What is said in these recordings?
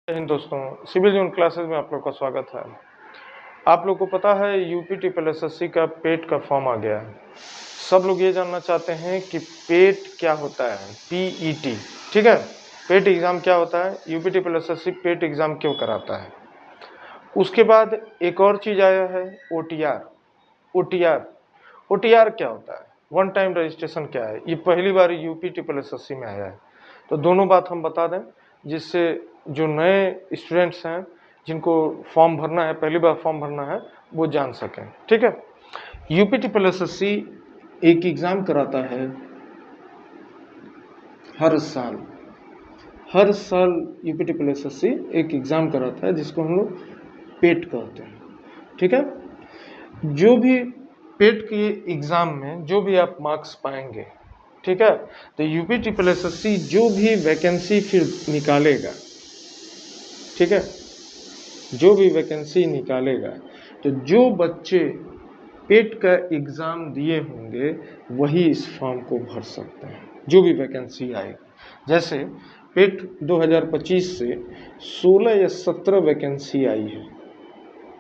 हिंद दोस्तों, सिविल जून क्लासेस में आप लोग का स्वागत है। आप लोग को पता है यूपी ट्रिपल एसएससी का पेट का फॉर्म आ गया है। सब लोग ये जानना चाहते हैं कि पेट क्या होता है, पीईटी। ठीक है, पेट एग्जाम क्या होता है, यूपी ट्रिपल एसएससी पेट एग्जाम क्यों कराता है। उसके बाद एक और चीज आया है ओटीआर। ओटीआर क्या होता है, वन टाइम रजिस्ट्रेशन क्या है, ये पहली बार यूपी ट्रिपल एसएससी में आया है। तो दोनों बात हम बता दें जिससे जो नए स्टूडेंट्स हैं जिनको फॉर्म भरना है, पहली बार फॉर्म भरना है, वो जान सकें। ठीक है, यूपी ट्रिपल एसएससी एक एग्जाम कराता है हर साल यूपी ट्रिपल एसएससी एक एग्जाम कराता है जिसको हम लोग पेट कहते हैं। ठीक है, जो भी पेट के एग्जाम में जो भी आप मार्क्स पाएंगे, ठीक है, तो यूपी ट्रिपल एसएससी जो भी वैकेंसी फिर निकालेगा, ठीक है, जो भी वैकेंसी निकालेगा, तो जो बच्चे पेट का एग्जाम दिए होंगे वही इस फॉर्म को भर सकते हैं, जो भी वैकेंसी आएगी। जैसे पेट 2025 से 16 या 17 वैकेंसी आई है,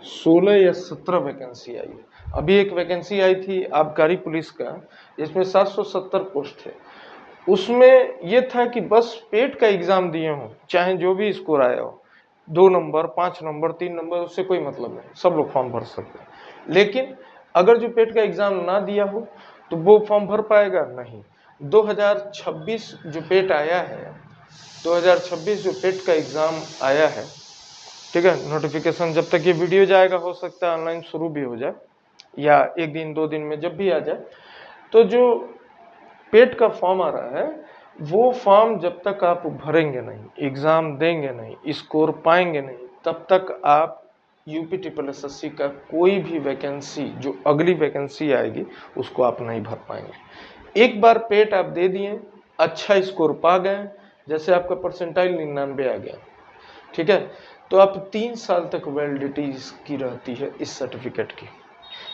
16 या 17 वैकेंसी आई है। अभी एक वैकेंसी आई थी आबकारी पुलिस का, जिसमें 770 पोस्ट थे। उसमें यह था कि बस पेट का एग्जाम दिए हों, चाहे जो भी स्कोर आया हो, 2 नंबर, 5 नंबर, 3 नंबर, उससे कोई मतलब नहीं, सब लोग फॉर्म भर सकते हैं। लेकिन अगर जो पेट का एग्जाम ना दिया हो तो वो फॉर्म भर पाएगा नहीं। 2026 जो पेट आया है, 2026 जो पेट का एग्जाम आया है, ठीक है, नोटिफिकेशन जब तक ये वीडियो जाएगा हो सकता है ऑनलाइन शुरू भी हो जाए या 1 दिन 2 दिन में जब भी आ जाए। तो जो पेट का फॉर्म आ रहा है, वो फॉर्म जब तक आप भरेंगे नहीं, एग्जाम देंगे नहीं, स्कोर पाएंगे नहीं, तब तक आप यूपी ट्रिपल एसएससी का कोई भी वैकेंसी, जो अगली वैकेंसी आएगी, उसको आप नहीं भर पाएंगे। एक बार पेट आप दे दिए, अच्छा स्कोर पा गए, जैसे आपका परसेंटाइल 99 आ गया, ठीक है, तो आप 3 साल तक वैलिडिटी इसकी रहती है इस सर्टिफिकेट की।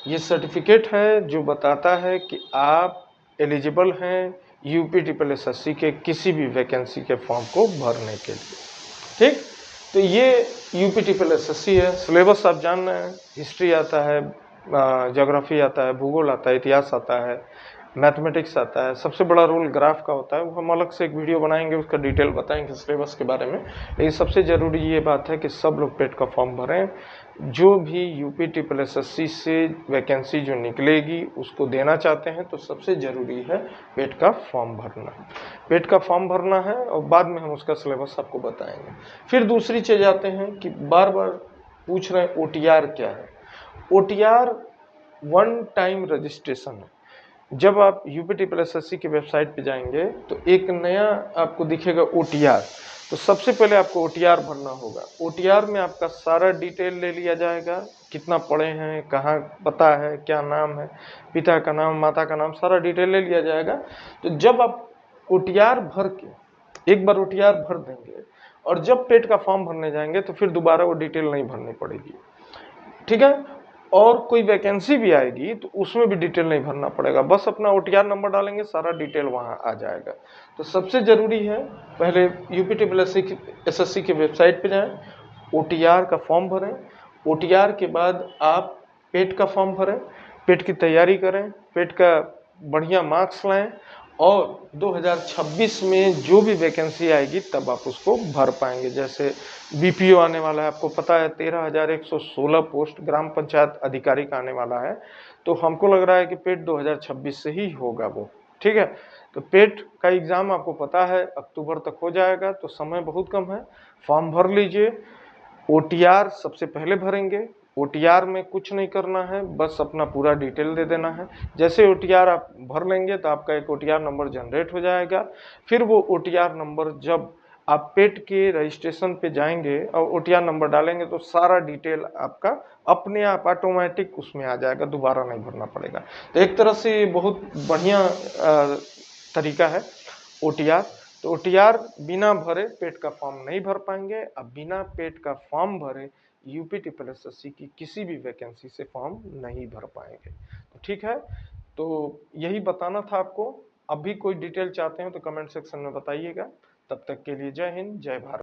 ये सर्टिफिकेट है जो बताता है कि आप एलिजिबल हैं यूपी ट्रिपल एसएससी के किसी भी वैकेंसी के फॉर्म को भरने के लिए। ठीक, तो ये यूपी ट्रिपल एसएससी है। सिलेबस आप जान रहे हैं, हिस्ट्री आता है, ज्योग्राफी आता है, भूगोल आता है, इतिहास आता है, मैथमेटिक्स आता है, सबसे बड़ा रोल ग्राफ का होता है। वो हम अलग से एक वीडियो बनाएंगे, उसका डिटेल बताएंगे सिलेबस के बारे में। लेकिन सबसे ज़रूरी ये बात है कि सब लोग पेट का फॉर्म भरें। जो भी यूपी ट्रिपल एसएससी से वैकेंसी जो निकलेगी उसको देना चाहते हैं तो सबसे ज़रूरी है पेट का फॉर्म भरना। पेट का फॉर्म भरना है और बाद में हम उसका सिलेबस आपको बताएंगे। फिर दूसरी चीज़ आते हैं कि बार बार पूछ रहे हैं ओटीआर क्या है। ओटीआर वन टाइम रजिस्ट्रेशन है। जब आप यूपी ट्रिपल एसएससी की वेबसाइट पे जाएंगे तो एक नया आपको दिखेगा ओटीआर, तो सबसे पहले आपको ओटीआर भरना होगा। ओटीआर में आपका सारा डिटेल ले लिया जाएगा, कितना पढ़े हैं, कहाँ पता है, क्या नाम है, पिता का नाम, माता का नाम, सारा डिटेल ले लिया जाएगा। तो जब आप ओटीआर भर के एक बार ओटीआर भर देंगे और जब पेट का फॉर्म भरने जाएंगे तो फिर दोबारा वो डिटेल नहीं भरनी पड़ेगी। ठीक है, और कोई वैकेंसी भी आएगी तो उसमें भी डिटेल नहीं भरना पड़ेगा, बस अपना ओटीआर नंबर डालेंगे, सारा डिटेल वहां आ जाएगा। तो सबसे जरूरी है पहले यूपी ट्रिपल एसएससी की वेबसाइट पे जाएं, ओटीआर का फॉर्म भरें, ओटीआर के बाद आप पेट का फॉर्म भरें, पेट की तैयारी करें, पेट का बढ़िया मार्क्स लाएं और 2026 में जो भी वैकेंसी आएगी तब आप उसको भर पाएंगे। जैसे बीपीओ आने वाला है, आपको पता है 13,116 पोस्ट ग्राम पंचायत अधिकारी का आने वाला है, तो हमको लग रहा है कि पेट 2026 से ही होगा वो। ठीक है, तो पेट का एग्जाम आपको पता है अक्टूबर तक हो जाएगा, तो समय बहुत कम है, फॉर्म भर लीजिए। ओटीआर सबसे पहले भरेंगे, ओटीआर में कुछ नहीं करना है, बस अपना पूरा डिटेल दे देना है। जैसे ओटीआर आप भर लेंगे तो आपका एक ओटीआर नंबर जनरेट हो जाएगा। फिर वो ओटीआर नंबर जब आप पेट के रजिस्ट्रेशन पे जाएंगे और ओटीआर नंबर डालेंगे तो सारा डिटेल आपका अपने आप ऑटोमेटिक उसमें आ जाएगा, दोबारा नहीं भरना पड़ेगा। तो एक तरह से बहुत बढ़िया तरीका है ओटीआर। तो ओटीआर बिना भरे पेट का फॉर्म नहीं भर पाएंगे। अब बिना पेट का फॉर्म भरे यूपी ट्रिपल एसएससी की किसी भी वैकेंसी से फॉर्म नहीं भर पाएंगे। तो ठीक है, तो यही बताना था आपको। अब भी कोई डिटेल चाहते हैं तो कमेंट सेक्शन में बताइएगा। तब तक के लिए जय हिंद, जय भारत।